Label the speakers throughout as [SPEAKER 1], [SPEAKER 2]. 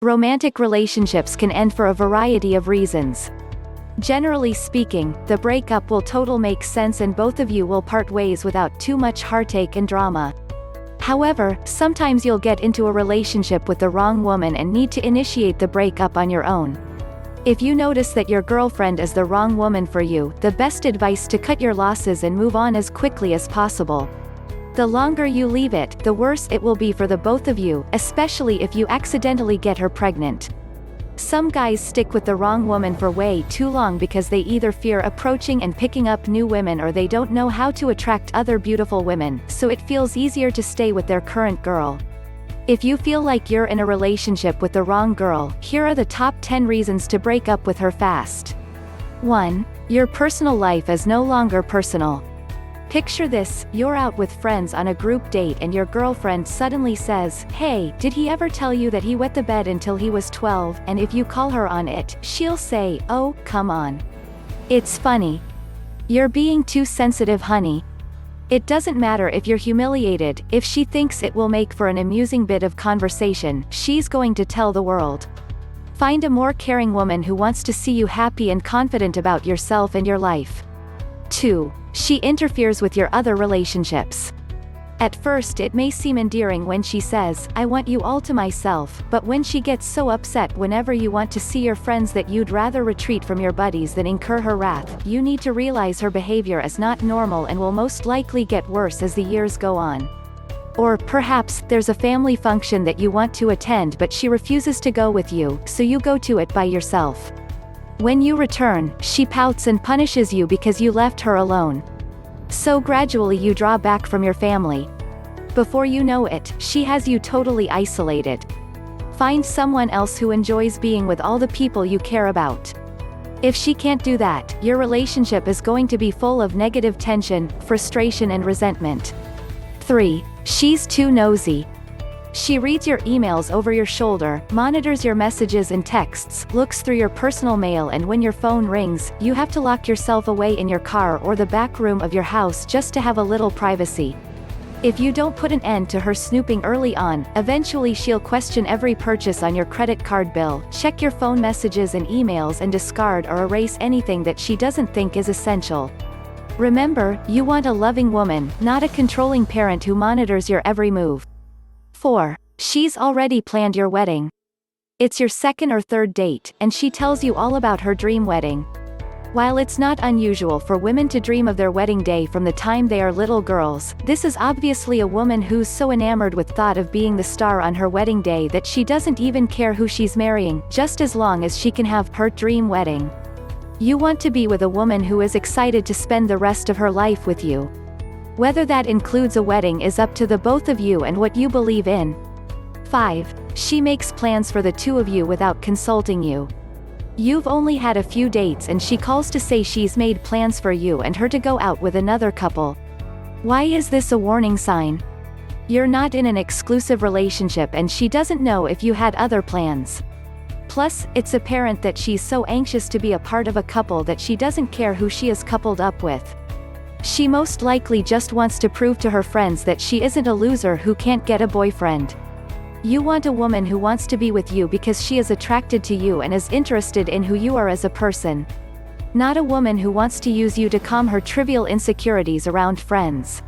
[SPEAKER 1] Romantic relationships can end for a variety of reasons. Generally speaking, the breakup will total make sense and both of you will part ways without too much heartache and drama. However, sometimes you'll get into a relationship with the wrong woman and need to initiate the breakup on your own. If you notice that your girlfriend is the wrong woman for you, the best advice to cut your losses and move on as quickly as possible. The longer you leave it, the worse it will be for the both of you, especially if you accidentally get her pregnant. Some guys stick with the wrong woman for way too long because they either fear approaching and picking up new women or they don't know how to attract other beautiful women, so it feels easier to stay with their current girl. If you feel like you're in a relationship with the wrong girl, here are the top 10 reasons to break up with her fast. 1. Your personal life is no longer personal. Picture this: you're out with friends on a group date and your girlfriend suddenly says, "Hey, did he ever tell you that he wet the bed until he was 12? And if you call her on it, she'll say, "Oh, come on. It's funny. You're being too sensitive, honey." It doesn't matter if you're humiliated, if she thinks it will make for an amusing bit of conversation, she's going to tell the world. Find a more caring woman who wants to see you happy and confident about yourself and your life. 2. She interferes with your other relationships. At first it may seem endearing when she says, "I want you all to myself," but when she gets so upset whenever you want to see your friends that you'd rather retreat from your buddies than incur her wrath, you need to realize her behavior is not normal and will most likely get worse as the years go on. Or, perhaps, there's a family function that you want to attend but she refuses to go with you, so you go to it by yourself. When you return, she pouts and punishes you because you left her alone. So gradually you draw back from your family. Before you know it, she has you totally isolated. Find someone else who enjoys being with all the people you care about. If she can't do that, your relationship is going to be full of negative tension, frustration and resentment. 3. She's too nosy. She reads your emails over your shoulder, monitors your messages and texts, looks through your personal mail, and when your phone rings, you have to lock yourself away in your car or the back room of your house just to have a little privacy. If you don't put an end to her snooping early on, eventually she'll question every purchase on your credit card bill, check your phone messages and emails and discard or erase anything that she doesn't think is essential. Remember, you want a loving woman, not a controlling parent who monitors your every move. 4. She's already planned your wedding. It's your second or third date, and she tells you all about her dream wedding. While it's not unusual for women to dream of their wedding day from the time they are little girls, this is obviously a woman who's so enamored with thought of being the star on her wedding day that she doesn't even care who she's marrying, just as long as she can have her dream wedding. You want to be with a woman who is excited to spend the rest of her life with you. Whether that includes a wedding is up to the both of you and what you believe in. 5. She makes plans for the two of you without consulting you. You've only had a few dates and she calls to say she's made plans for you and her to go out with another couple. Why is this a warning sign? You're not in an exclusive relationship and she doesn't know if you had other plans. Plus, it's apparent that she's so anxious to be a part of a couple that she doesn't care who she is coupled up with. She most likely just wants to prove to her friends that she isn't a loser who can't get a boyfriend. You want a woman who wants to be with you because she is attracted to you and is interested in who you are as a person. Not a woman who wants to use you to calm her trivial insecurities around friends.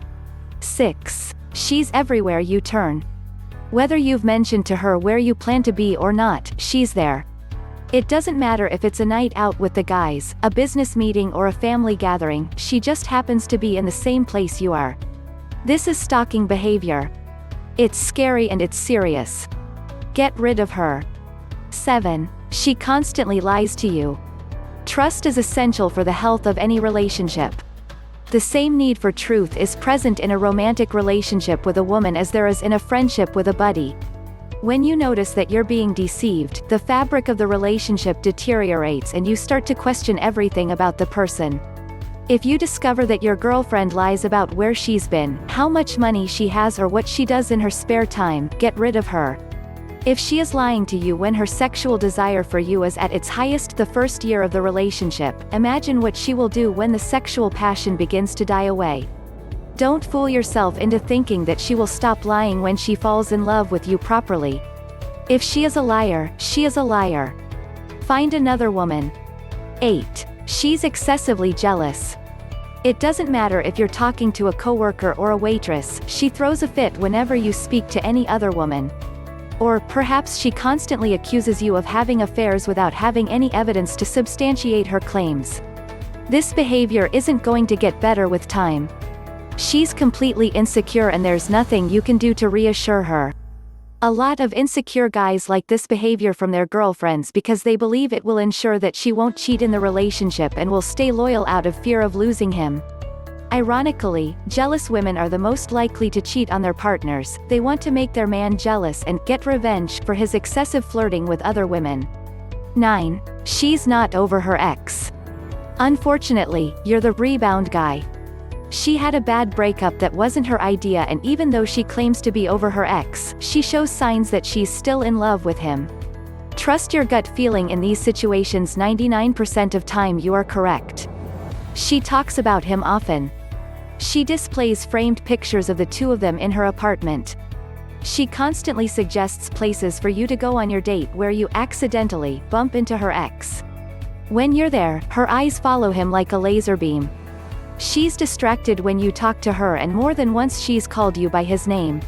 [SPEAKER 1] 6. She's everywhere you turn. Whether you've mentioned to her where you plan to be or not, she's there. It doesn't matter if it's a night out with the guys, a business meeting or a family gathering, she just happens to be in the same place you are. This is stalking behavior. It's scary and it's serious. Get rid of her. 7. She constantly lies to you. Trust is essential for the health of any relationship. The same need for truth is present in a romantic relationship with a woman as there is in a friendship with a buddy. When you notice that you're being deceived, the fabric of the relationship deteriorates and you start to question everything about the person. If you discover that your girlfriend lies about where she's been, how much money she has or what she does in her spare time, get rid of her. If she is lying to you when her sexual desire for you is at its highest the first year of the relationship, imagine what she will do when the sexual passion begins to die away. Don't fool yourself into thinking that she will stop lying when she falls in love with you properly. If she is a liar, she is a liar. Find another woman. 8. She's excessively jealous. It doesn't matter if you're talking to a coworker or a waitress, she throws a fit whenever you speak to any other woman. Or perhaps she constantly accuses you of having affairs without having any evidence to substantiate her claims. This behavior isn't going to get better with time. She's completely insecure and there's nothing you can do to reassure her. A lot of insecure guys like this behavior from their girlfriends because they believe it will ensure that she won't cheat in the relationship and will stay loyal out of fear of losing him. Ironically, jealous women are the most likely to cheat on their partners. They want to make their man jealous and get revenge for his excessive flirting with other women. 9. She's not over her ex. Unfortunately, you're the rebound guy. She had a bad breakup that wasn't her idea, and even though she claims to be over her ex, she shows signs that she's still in love with him. Trust your gut feeling in these situations. 99% of time you are correct. She talks about him often. She displays framed pictures of the two of them in her apartment. She constantly suggests places for you to go on your date where you accidentally bump into her ex. When you're there, her eyes follow him like a laser beam. She's distracted when you talk to her, and more than once she's called you by his name.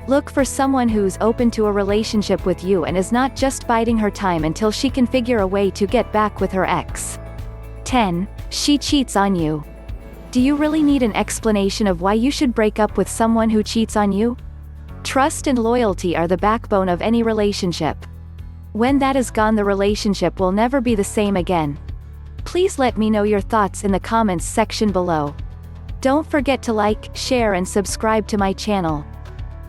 [SPEAKER 1] Look for someone who's open to a relationship with you and is not just biding her time until she can figure a way to get back with her ex. 10. She cheats on you. Do you really need an explanation of why you should break up with someone who cheats on you? Trust and loyalty are the backbone of any relationship. When that is gone, the relationship will never be the same again. Please let me know your thoughts in the comments section below. Don't forget to like, share and subscribe to my channel.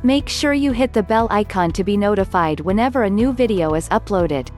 [SPEAKER 1] Make sure you hit the bell icon to be notified whenever a new video is uploaded.